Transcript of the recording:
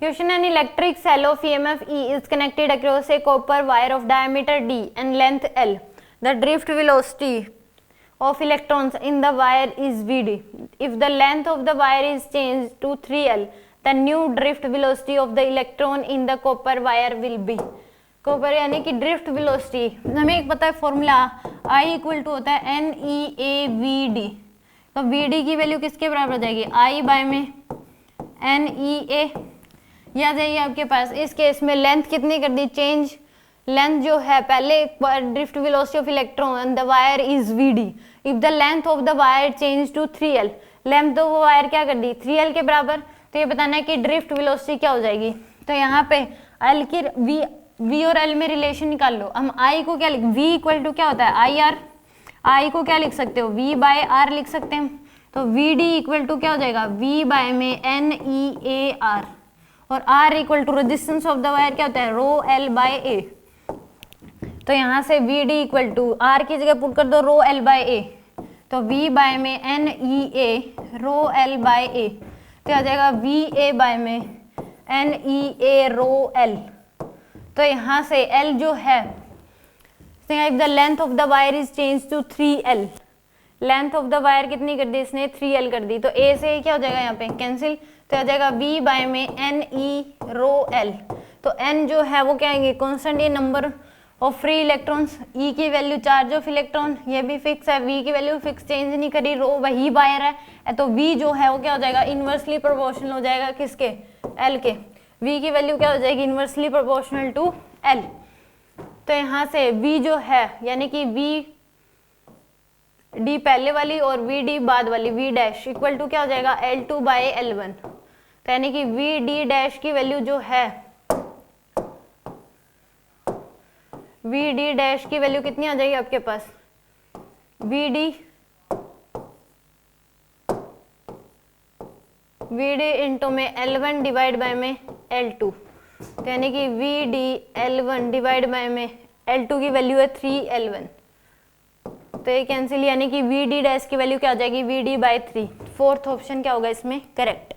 Question: An electric cell of EMF E is connected across a copper wire of diameter D and length L. The drift velocity of electrons in the wire is Vd. If the length of the wire is changed to 3L, the new drift velocity of the electron in the copper wire will be. Copper यानी कि drift velocity हमें एक पता है formula I equal to होता है NEAVD. तो VD की वैल्यू किसके बराबर हो जाएगी? I बाय में NEA. याद जाइए आपके पास इस केस में लेंथ कितनी कर दी चेंज. लेंथ जो है पहले drift velocity of electron on the wire is VD. If the length of the wire change to 3L, length तो वो वायर क्या कर दी 3L के बराबर. तो ये बताना है कि ड्रिफ्ट वेलोसिटी क्या हो जाएगी. तो यहाँ पे L की V और L में रिलेशन निकाल लो. हम I को क्या लिख, V इक्वल टू क्या होता है IR. I को क्या लिख सकते हो V बाय R लिख सकते हैं. तो VD इक्वल टू क्या हो जाएगा V बाय में NEAR और R equal to resistance of the wire क्या होता है रो L बाय A. तो यहाँ से VD इक्वल टू R की जगह पुट कर दो रो L बाय A. तो V बाय में NEA rho L by A. तो आ जाएगा VA बाय में NEA रो L. तो यहाँ से L जो है if the length of the wire is change to 3L, length of the wire कितनी कर दी इसने 3L कर दी. तो A से क्या हो जाएगा यहाँ पे कैंसिल. तो आ जाएगा V बाय में NE रो L. तो N जो है वो क्या आएंगे कॉन्स्टेंट, ये number of free electrons. E की वैल्यू चार्ज ऑफ इलेक्ट्रॉन ये भी फिक्स है, V की वैल्यू फिक्स चेंज नहीं करी, रो वही वायर है. तो V जो है वो क्या हो जाएगा इनवर्सली प्रोपोर्शनल हो जाएगा किसके L के. V की वैल्यू क्या हो जाएगी इनवर्सली प्रोपोर्शनल टू L. तो यहाँ से V जो है यानी कि VD पहले वाली और VD बाद वाली V डैश इक्वल टू क्या हो जाएगा L2 बाय L1. तो यानी कि VD डैश की वैल्यू जो है VD डैश की वैल्यू कितनी आ जाएगी आपके पास VD इंटू में L1 डिवाइड बाय में L2. तो यानी कि VD L1 डिवाइड बाय में L2 की वैल्यू है 3L1. तो ये कैंसिल यानी कि VD डैश की वैल्यू क्या आ जाएगी VD बाय 3. फोर्थ ऑप्शन क्या होगा इसमें करेक्ट.